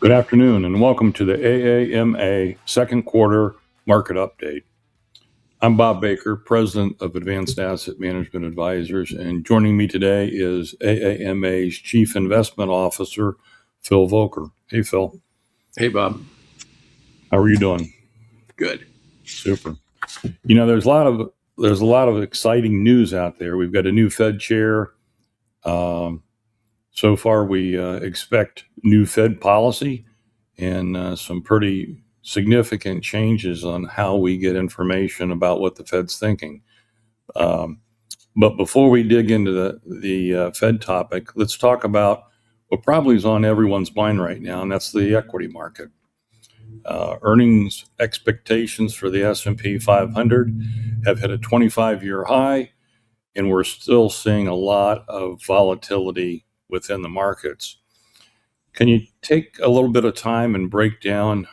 Good afternoon and welcome to the AAMA second quarter market update. I'm Bob Baker, President of Advanced Asset Management Advisors, and joining me today is AAMA's Chief Investment Officer, Phil Volker. Hey, Phil. Hey, Bob. How are you doing? Good. Super. You know, there's a lot of exciting news out there. We've got a new Fed chair. So far, we expect new Fed policy and some pretty significant changes on how we get information about what the Fed's thinking. But before we dig into the Fed topic, let's talk about what probably is on everyone's mind right now, and that's the equity market. Earnings expectations for the S&P 500 have hit a 25-year high, and we're still seeing a lot of volatility within the markets. Can you take a little bit of time and break down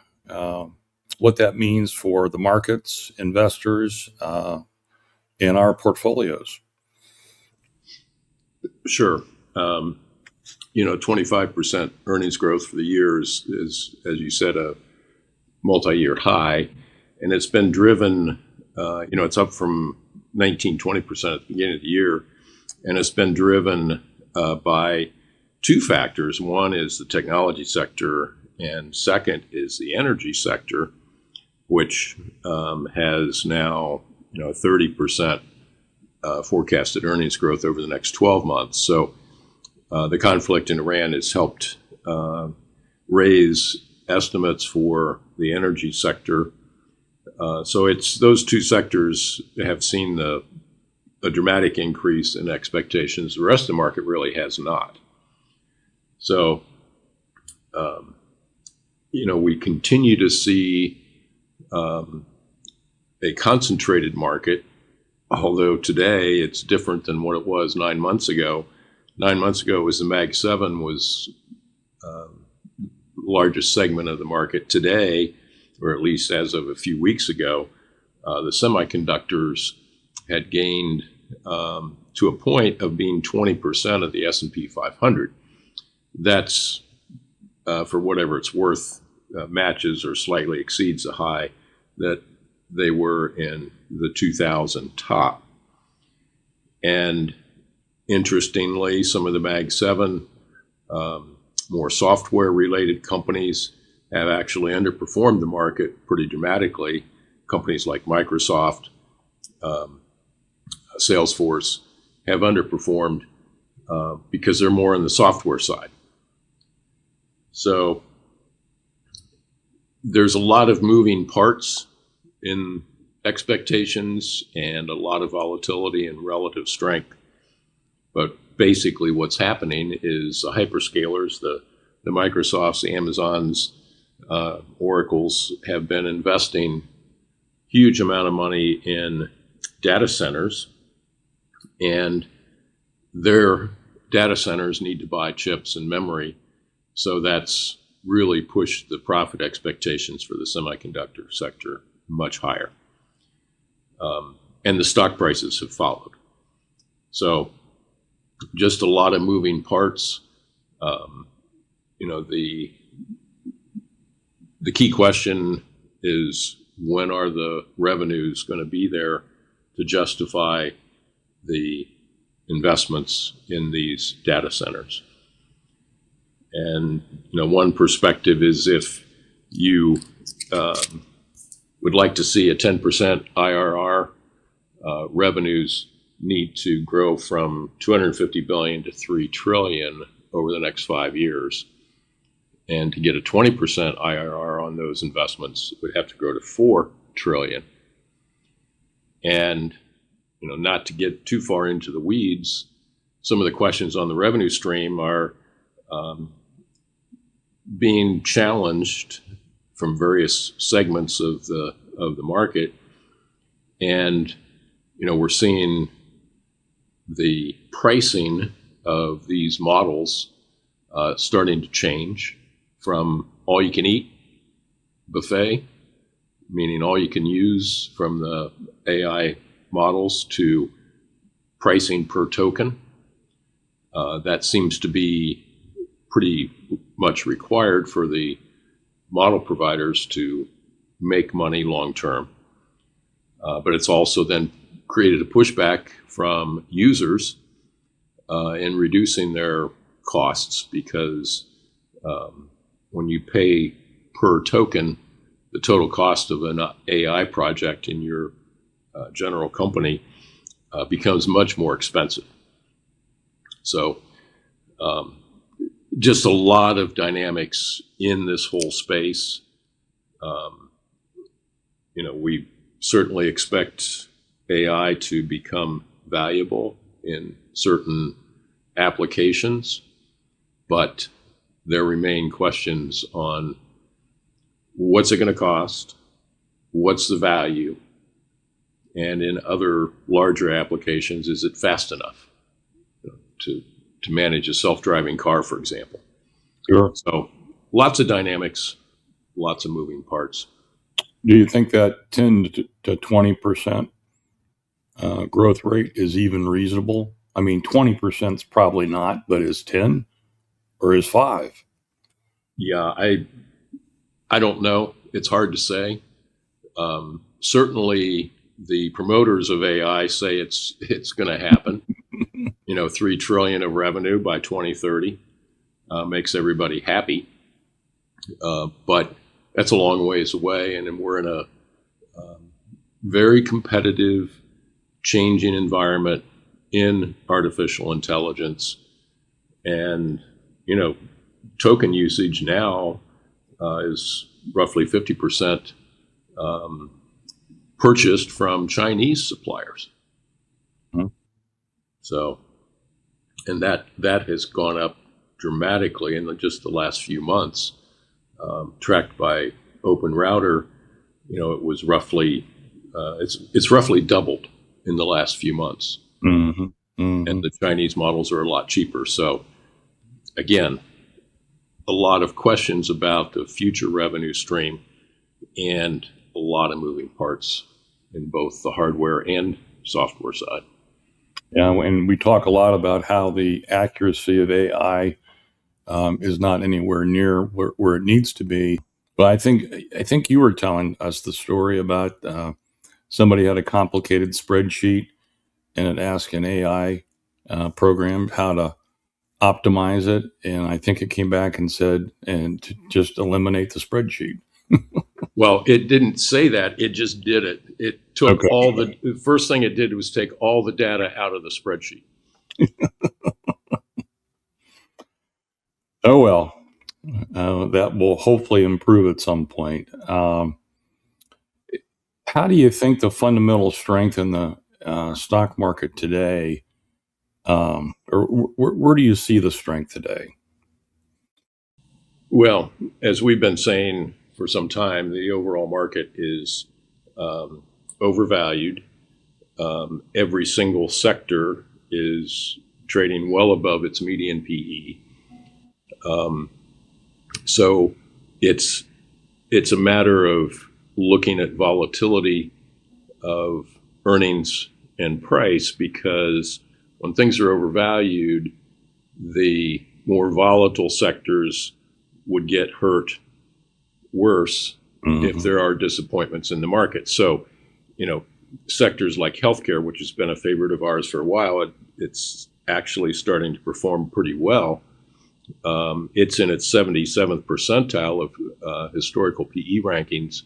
what that means for the markets, investors, and our portfolios? Sure. 25% earnings growth for the year is, as you said, a multi-year high. And it's been driven, it's up from 19-20% at the beginning of the year. And it's been driven by two factors. One is the technology sector, and second is the energy sector, which has now 30% forecasted earnings growth over the next 12 months. So the conflict in Iran has helped raise estimates for the energy sector. So it's those two sectors have seen a dramatic increase in expectations. The rest of the market really has not. So, we continue to see a concentrated market, although today it's different than what it was 9 months ago. 9 months ago, was the Mag 7 was the largest segment of the market. Today, or at least as of a few weeks ago, the semiconductors had gained to a point of being 20% of the S&P 500. That's, for whatever it's worth, matches or slightly exceeds the high that they were in the 2000 top. And interestingly, some of the Mag 7 more software-related companies have actually underperformed the market pretty dramatically. Companies like Microsoft, Salesforce have underperformed because they're more on the software side. So there's a lot of moving parts in expectations and a lot of volatility and relative strength. But basically what's happening is the hyperscalers, the Microsofts, the Amazons, Oracles have been investing huge amount of money in data centers, and their data centers need to buy chips and memory. So that's really pushed the profit expectations for the semiconductor sector much higher. And the stock prices have followed. So just a lot of moving parts. The key question is, when are the revenues going to be there to justify the investments in these data centers? And one perspective is, if you would like to see a 10% IRR, revenues need to grow from $250 billion to $3 trillion over the next 5 years. And to get a 20% IRR on those investments, would have to grow to $4 trillion. And not to get too far into the weeds, some of the questions on the revenue stream are being challenged from various segments of the market, and we're seeing the pricing of these models starting to change from all you can eat buffet, meaning all you can use from the AI models, to pricing per token. That seems to be pretty much required for the model providers to make money long term. But it's also then created a pushback from users in reducing their costs, because when you pay per token, the total cost of an AI project in your general company becomes much more expensive. So just a lot of dynamics in this whole space. We certainly expect AI to become valuable in certain applications, but there remain questions on what's it going to cost, what's the value, and in other larger applications, is it fast enough to manage a self-driving car, for example. Sure. So lots of dynamics, lots of moving parts. Do you think that 10 to 20% growth rate is even reasonable? I mean, 20% is probably not, but is 10 or is 5? Yeah, I don't know. It's hard to say. Certainly, the promoters of AI say it's going to happen. 3 trillion of revenue by 2030 makes everybody happy, but that's a long ways away, and we're in a very competitive, changing environment in artificial intelligence, and token usage now is roughly 50% purchased from Chinese suppliers. Hmm. So, and that has gone up dramatically in just the last few months. Tracked by Open Router, it was roughly it's roughly doubled in the last few months. Mm-hmm. Mm-hmm. And the Chinese models are a lot cheaper. So, again, a lot of questions about the future revenue stream, and a lot of moving parts in both the hardware and software side. Yeah, and we talk a lot about how the accuracy of AI is not anywhere near where it needs to be. But I think you were telling us the story about somebody had a complicated spreadsheet and it asked an AI program how to optimize it, and I think it came back and said, and to just eliminate the spreadsheet. Well, it didn't say that. It just did it. It took Okay. the first thing it did was take all the data out of the spreadsheet. Oh well, that will hopefully improve at some point. How do you think the fundamental strength in the stock market today, or where do you see the strength today? Well, as we've been saying for some time, the overall market is overvalued. Every single sector is trading well above its median PE. So it's a matter of looking at volatility of earnings and price, because when things are overvalued, the more volatile sectors would get hurt worse if there are disappointments in the market. So, sectors like healthcare, which has been a favorite of ours for a while, it's actually starting to perform pretty well. It's in its 77th percentile of historical PE rankings,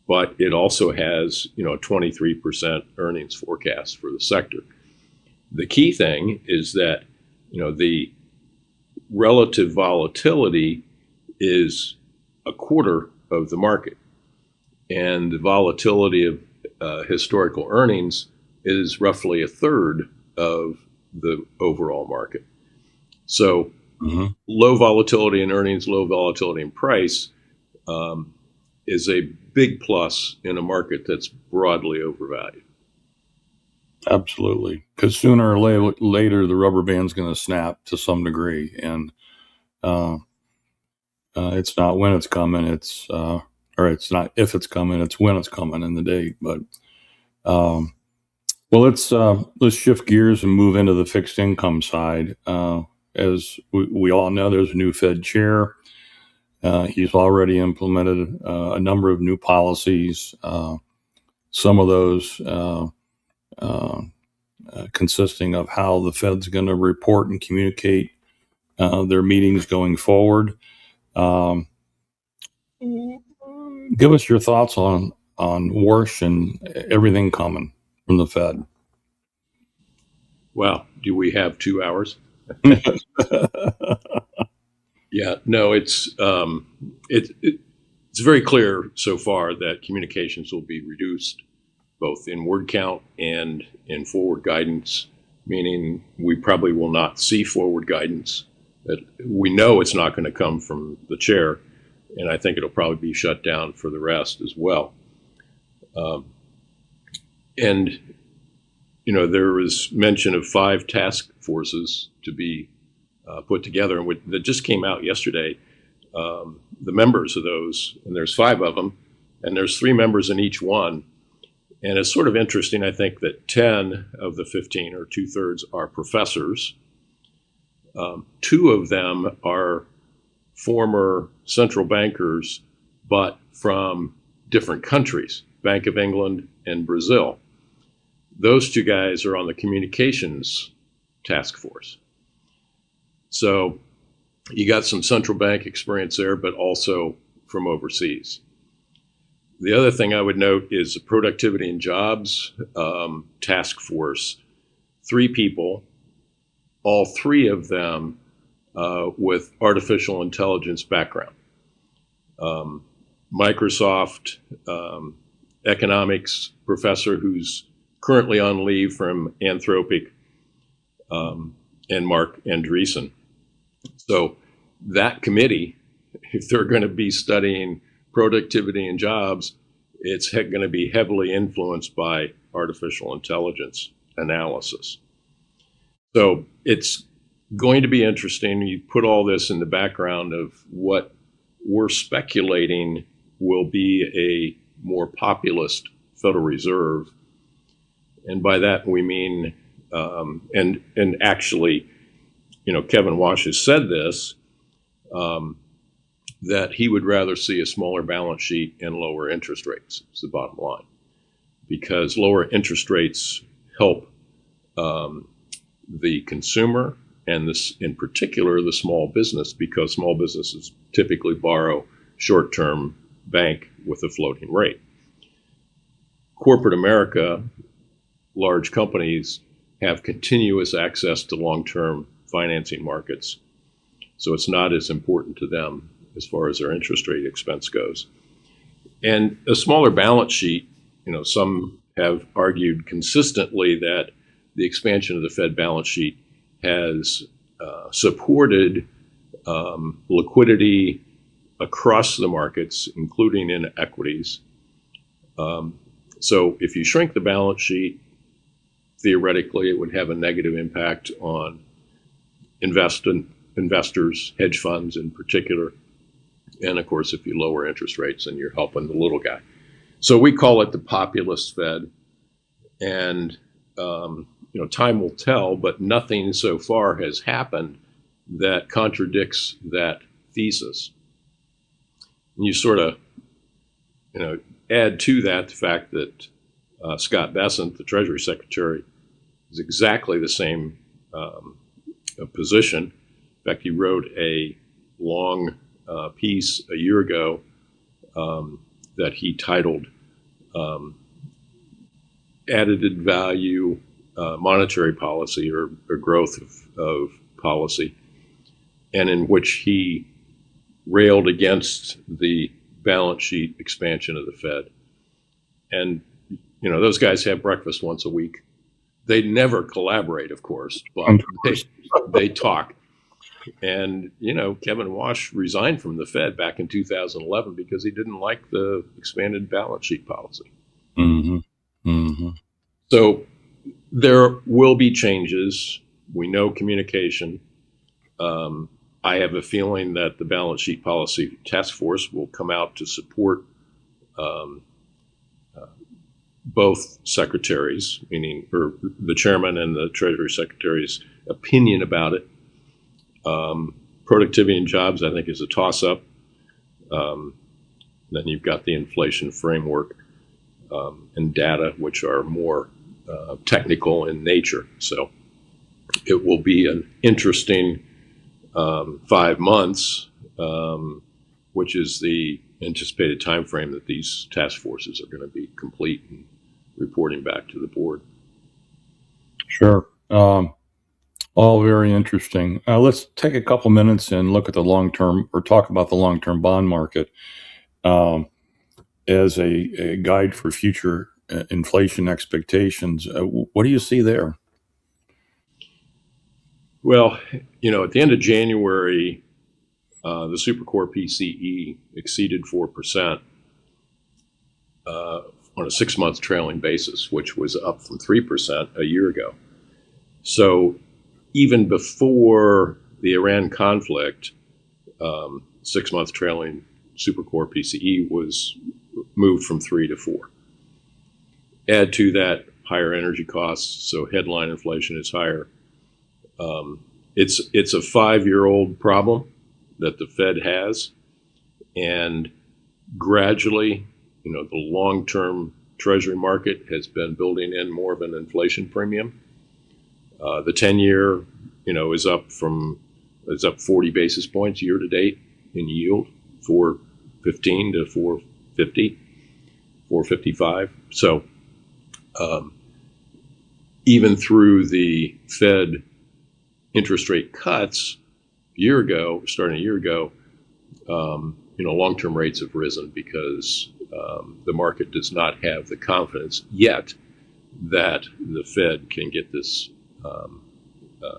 but it also has, a 23% earnings forecast for the sector. The key thing is that, the relative volatility is a quarter of the market, and the volatility of historical earnings is roughly a third of the overall market. So low volatility in earnings, low volatility in price is a big plus in a market that's broadly overvalued. Absolutely, because sooner or later the rubber band's going to snap to some degree, and it's not when it's coming. Or it's not if it's coming. It's when it's coming in the date. But well, let's shift gears and move into the fixed income side. As we all know, there's a new Fed chair. He's already implemented a number of new policies. Some of those uh, consisting of how the Fed's going to report and communicate their meetings going forward. Um, Give us your thoughts on Warsh and everything coming from the Fed. Well, do we have 2 hours? Yeah, no, it's very clear so far that communications will be reduced both in word count and in forward guidance, meaning we probably will not see forward guidance. That we know it's not going to come from the chair, and I think it'll probably be shut down for the rest as well. Um, and there was mention of 5 task forces to be put together, and that just came out yesterday. The members of those, and there's 5 of them, and there's 3 members in each one. And it's sort of interesting, I think, that 10 of the 15, or 2/3, are professors. 2 of them are former central bankers, but from different countries, Bank of England and Brazil. Those 2 guys are on the communications task force. So you got some central bank experience there, but also from overseas. The other thing I would note is the productivity and jobs task force. 3 people, all 3 of them with artificial intelligence background. Microsoft economics professor who's currently on leave from Anthropic, and Mark Andreessen. So that committee, if they're going to be studying productivity and jobs, it's going to be heavily influenced by artificial intelligence analysis. So it's going to be interesting. You put all this in the background of what we're speculating will be a more populist Federal Reserve. And by that we mean, and actually, Kevin Wash has said this, that he would rather see a smaller balance sheet and lower interest rates. It's the bottom line, because lower interest rates help the consumer, and this in particular the small business, because small businesses typically borrow short-term bank with a floating rate. Corporate America, large companies have continuous access to long-term financing markets, so it's not as important to them as far as their interest rate expense goes. And a smaller balance sheet, some have argued consistently that the expansion of the Fed balance sheet has supported liquidity across the markets, including in equities. So if you shrink the balance sheet, theoretically, it would have a negative impact on investors, hedge funds in particular. And of course, if you lower interest rates, then you're helping the little guy. So we call it the populist Fed. And, time will tell, but nothing so far has happened that contradicts that thesis. And you sort of, add to that the fact that Scott Bessent, the Treasury Secretary, is exactly the same position. In fact, he wrote a long piece a year ago that he titled Added Value Monetary Policy, or Growth of Policy, and in which he railed against the balance sheet expansion of the Fed. And, those guys have breakfast once a week. They never collaborate, of course, but they talk. And, Kevin Wash resigned from the Fed back in 2011 because he didn't like the expanded balance sheet policy. Mm-hmm. Mm-hmm. So there will be changes. We know communication. I have a feeling that the balance sheet policy task force will come out to support both secretaries, or the chairman and the Treasury Secretary's opinion about it. Productivity and jobs, I think, is a toss-up. Um, then you've got the inflation framework and data, which are more technical in nature. So it will be an interesting 5 months, which is the anticipated time frame that these task forces are going to be complete and reporting back to the board. Sure. All very interesting. Let's take a couple minutes and look at the long term, or talk about the long term bond market um, as a guide for future inflation expectations. What do you see there? Well, at the end of January, the Supercore PCE exceeded 4% on a 6 month trailing basis, which was up from 3% a year ago. So even before the Iran conflict, 6 month trailing Supercore PCE was moved from 3 to 4. Add to that higher energy costs, so headline inflation is higher. It's a 5-year-old problem that the Fed has, and gradually, the long-term Treasury market has been building in more of an inflation premium. The 10-year, is up 40 basis points year to date in yield, 415 to 450, 455. So even through the Fed interest rate cuts starting a year ago, long-term rates have risen because the market does not have the confidence yet that the Fed can get this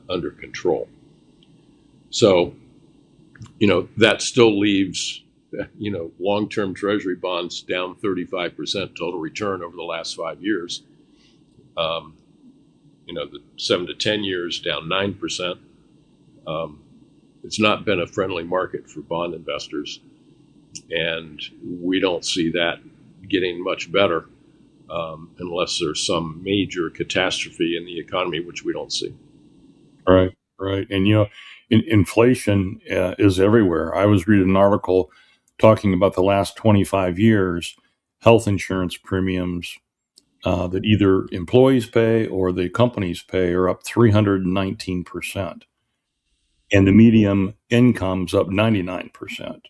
under control. So, that still leaves, long-term Treasury bonds down 35% total return over the last 5 years. The 7 to 10 years down 9%. It's not been a friendly market for bond investors, and we don't see that getting much better unless there's some major catastrophe in the economy, which we don't see. Right, right. And, inflation is everywhere. I was reading an article talking about the last 25 years, health insurance premiums that either employees pay or the companies pay are up 319%. And the median income's up 99%.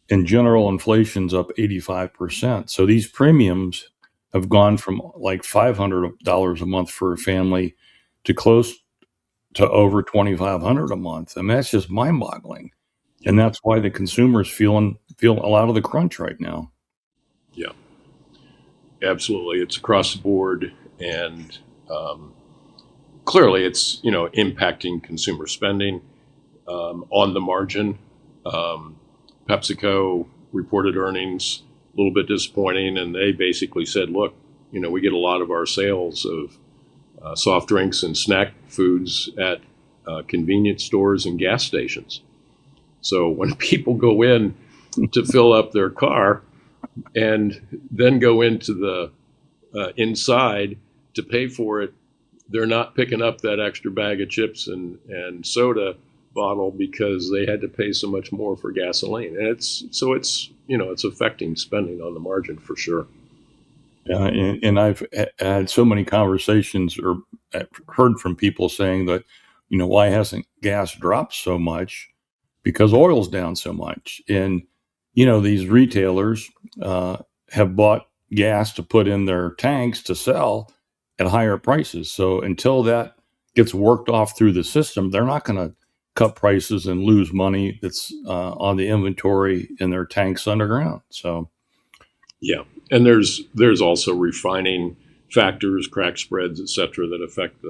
And general inflation's up 85%. So these premiums have gone from like $500 a month for a family to close to over $2,500 a month. And that's just mind boggling. And that's why the consumers feel a lot of the crunch right now. Yeah, absolutely. It's across the board, and clearly it's impacting consumer spending on the margin. PepsiCo reported earnings a little bit disappointing, and they basically said, look, we get a lot of our sales of soft drinks and snack foods at convenience stores and gas stations. So when people go in to fill up their car and then go into the inside to pay for it, they're not picking up that extra bag of chips and soda bottle because they had to pay so much more for gasoline. And it's affecting spending on the margin for sure. Yeah, and I've had so many conversations or heard from people saying that, why hasn't gas dropped so much? Because oil's down so much. And, these retailers have bought gas to put in their tanks to sell at higher prices. So until that gets worked off through the system, they're not going to cut prices and lose money that's on the inventory in their tanks underground. So, yeah. And there's also refining factors, crack spreads, et cetera, that affect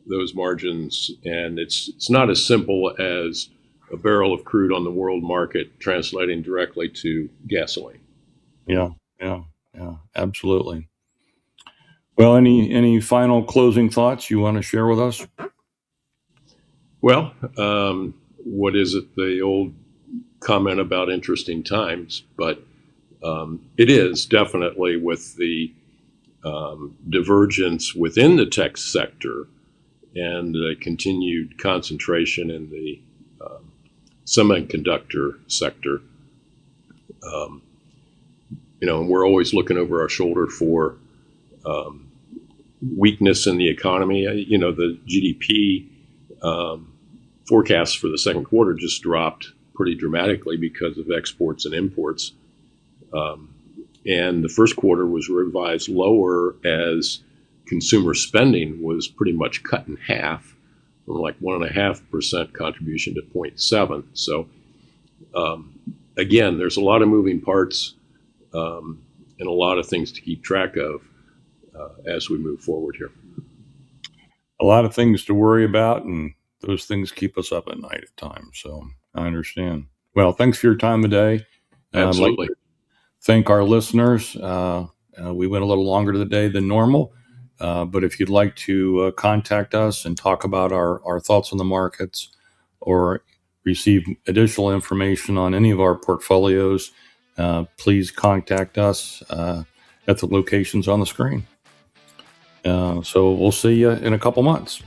those margins. And it's not as simple as a barrel of crude on the world market translating directly to gasoline. yeah, absolutely. Well, any final closing thoughts you want to share with us? Well, what is it? The old comment about interesting times, but it is definitely with the divergence within the tech sector and the continued concentration in the semiconductor sector. Um, and we're always looking over our shoulder for um, weakness in the economy. The GDP forecast for the second quarter just dropped pretty dramatically because of exports and imports. Um, and the first quarter was revised lower as consumer spending was pretty much cut in half from like 1.5% contribution to 0.7. So again, there's a lot of moving parts and a lot of things to keep track of as we move forward here. A lot of things to worry about, and those things keep us up at night at times. So I understand. Well, thanks for your time today. I'd like Absolutely. to thank our listeners. We went a little longer today than normal, but if you'd like to contact us and talk about our thoughts on the markets or receive additional information on any of our portfolios, please contact us at the locations on the screen. So we'll see you in a couple months.